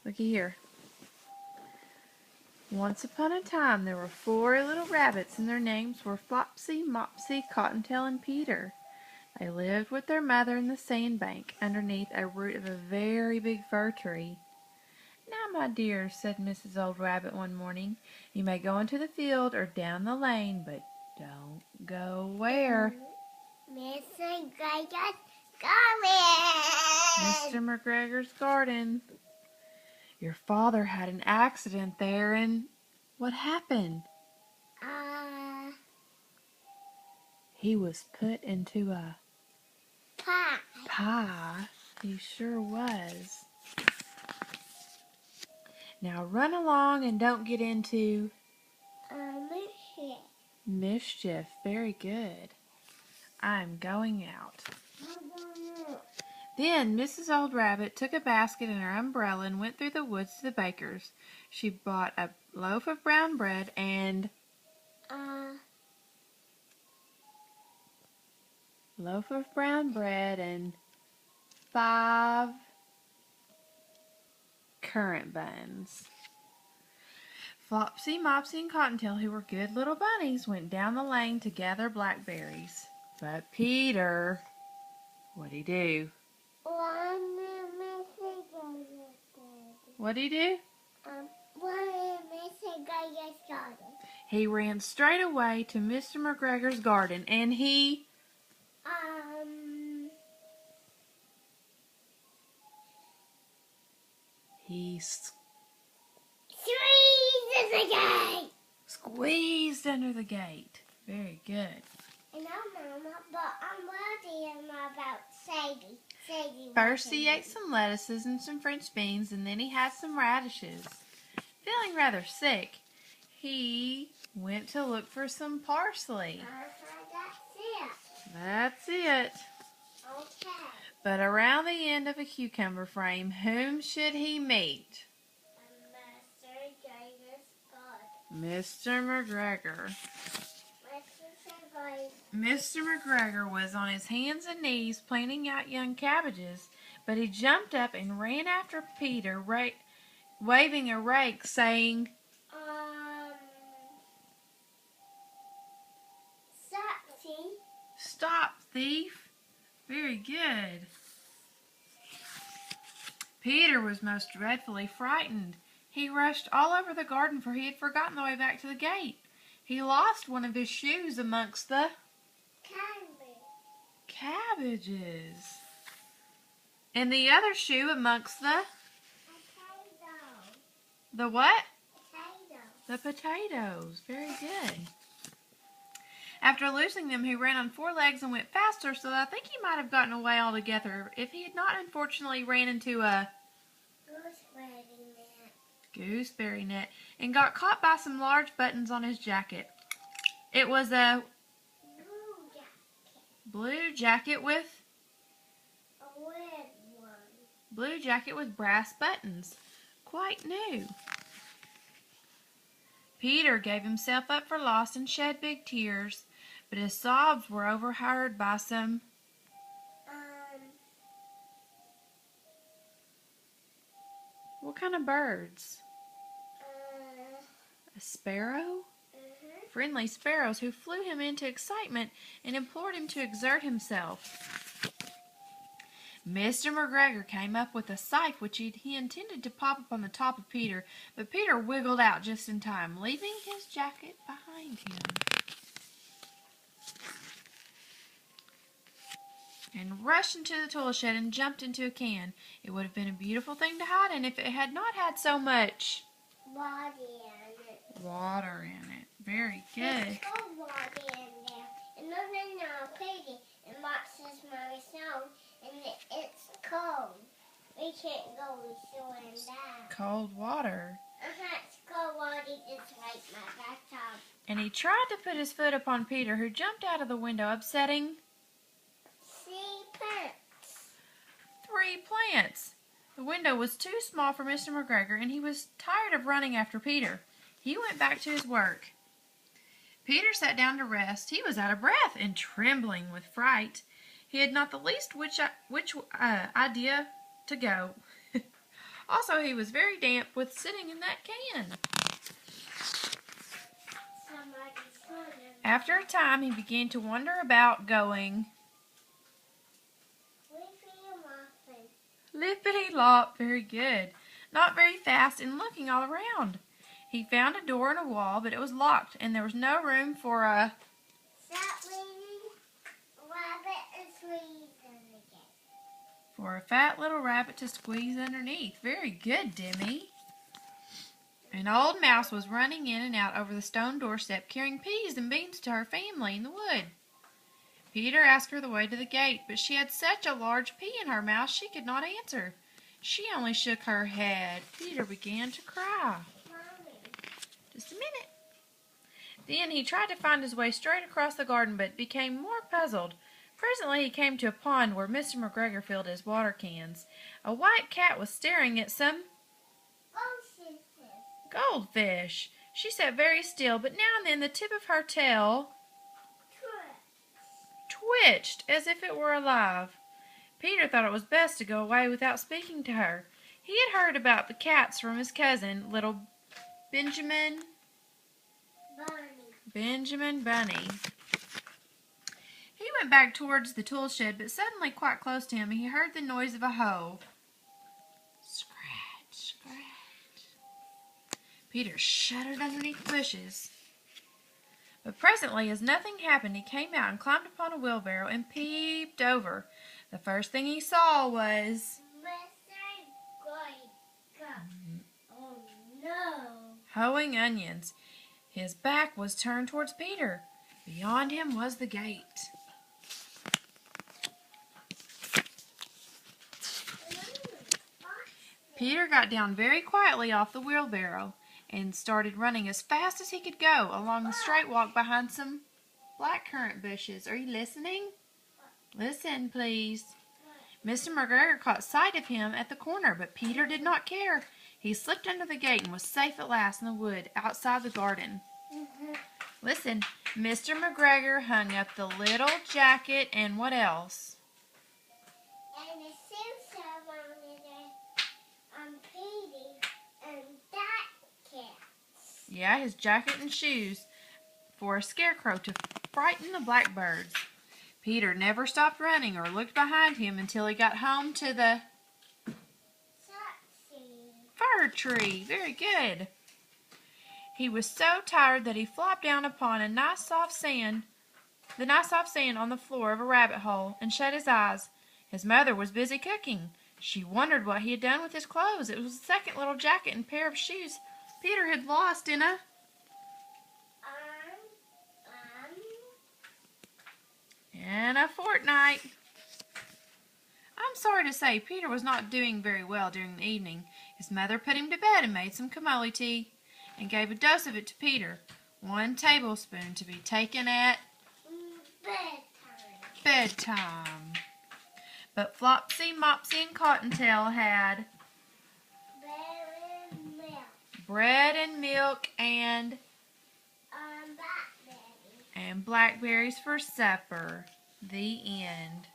Looky here. Once upon a time there were 4 little rabbits, and their names were Flopsy, Mopsy, Cottontail, and Peter. They lived with their mother in the sandbank, underneath a root of a very big fir tree. "Now, my dears," said Mrs. Old Rabbit one morning, "you may go into the field or down the lane, but don't go where?" Mr. McGregor's garden. Mr. McGregor's garden. "Your father had an accident there, and what happened?" "He was put into a pie. He sure was. Now run along and don't get into mischief. Very good. I'm going out." Then Mrs. Old Rabbit took a basket and her umbrella and went through the woods to the baker's. She bought a loaf of brown bread and loaf of brown bread and 5 currant buns. Flopsy, Mopsy, and Cottontail, who were good little bunnies, went down the lane to gather blackberries. But Peter, what'd he do? What'd he do? He ran straight away to Mr. McGregor's garden, and he squeezed under the gate. Very good. I know, Mama, but I'm worrying about Sadie. First he ate some lettuces and some French beans, and then he had some radishes. Feeling rather sick, he went to look for some parsley. That's it. Okay. But around the end of a cucumber frame, whom should he meet? Mr. McGregor. Mr. McGregor was on his hands and knees planting out young cabbages, but he jumped up and ran after Peter, waving a rake, saying, "Stop, thief." Very good. Peter was most dreadfully frightened. He rushed all over the garden, for he had forgotten the way back to the gate. He lost one of his shoes amongst the cabbages, and the other shoe amongst the what? The potatoes. Very good. After losing them, he ran on 4 legs and went faster, so that I think he might have gotten away altogether if he had not unfortunately ran into a gooseberry net and got caught by some large buttons on his jacket. It was a blue jacket with brass buttons. Quite new. Peter gave himself up for lost and shed big tears, but his sobs were overheard by some what kind of birds? A sparrow? Friendly sparrows who flew him into excitement and implored him to exert himself. Mr. McGregor came up with a scythe which he intended to pop up on the top of Peter, but Peter wiggled out just in time, leaving his jacket behind him, and rushed into the tool shed and jumped into a can. It would have been a beautiful thing to hide in if it had not had so much water in it. Very good. There's cold water in there. And no, Katie. And Mox's mommy snow. And it's cold. We can't go swimming down. Cold water. It's cold water just like my bathtub. And he tried to put his foot upon Peter, who jumped out of the window, upsetting 3 plants. The window was too small for Mr. McGregor, and he was tired of running after Peter. He went back to his work. Peter sat down to rest. He was out of breath and trembling with fright. He had not the least which idea to go. Also, he was very damp with sitting in that can. After a time, he began to wonder about going lippity-lop, very good, not very fast, and looking all around. He found a door in a wall, but it was locked, and there was no room for a fat little rabbit to squeeze underneath. Very good, Demi. An old mouse was running in and out over the stone doorstep, carrying peas and beans to her family in the wood. Peter asked her the way to the gate, but she had such a large pea in her mouth she could not answer. She only shook her head. Peter began to cry. Just a minute. Then he tried to find his way straight across the garden, but became more puzzled. Presently he came to a pond where Mr. McGregor filled his water cans. A white cat was staring at some goldfish. She sat very still, but now and then the tip of her tail twitched as if it were alive. Peter thought it was best to go away without speaking to her. He had heard about the cats from his cousin, little Benjamin Bunny. He went back towards the tool shed, but suddenly, quite close to him, he heard the noise of a hoe. Scratch, scratch. Peter shuddered underneath the bushes. But presently, as nothing happened, he came out and climbed upon a wheelbarrow and peeped over. The first thing he saw was hoeing onions. His back was turned towards Peter. Beyond him was the gate. Peter got down very quietly off the wheelbarrow and started running as fast as he could go along the straight walk behind some blackcurrant bushes. Are you listening? Listen, please. Mr. McGregor caught sight of him at the corner, but Peter did not care. He slipped under the gate and was safe at last in the wood outside the garden. Listen, Mr. McGregor hung up the little jacket and what else? And the suits on Petey and that cat. Yeah, his jacket and shoes for a scarecrow to frighten the blackbirds. Peter never stopped running or looked behind him until he got home to the fir tree. Very good. He was so tired that he flopped down upon the nice soft sand on the floor of a rabbit hole and shut his eyes. His mother was busy cooking. She wondered what he had done with his clothes. It was the second little jacket and pair of shoes Peter had lost in a fortnight. I'm sorry to say Peter was not doing very well during the evening. His mother put him to bed and made some camomile tea and gave a dose of it to Peter. 1 tablespoon to be taken at bedtime. But Flopsy, Mopsy, and Cottontail had bread and milk and blackberries for supper. The end.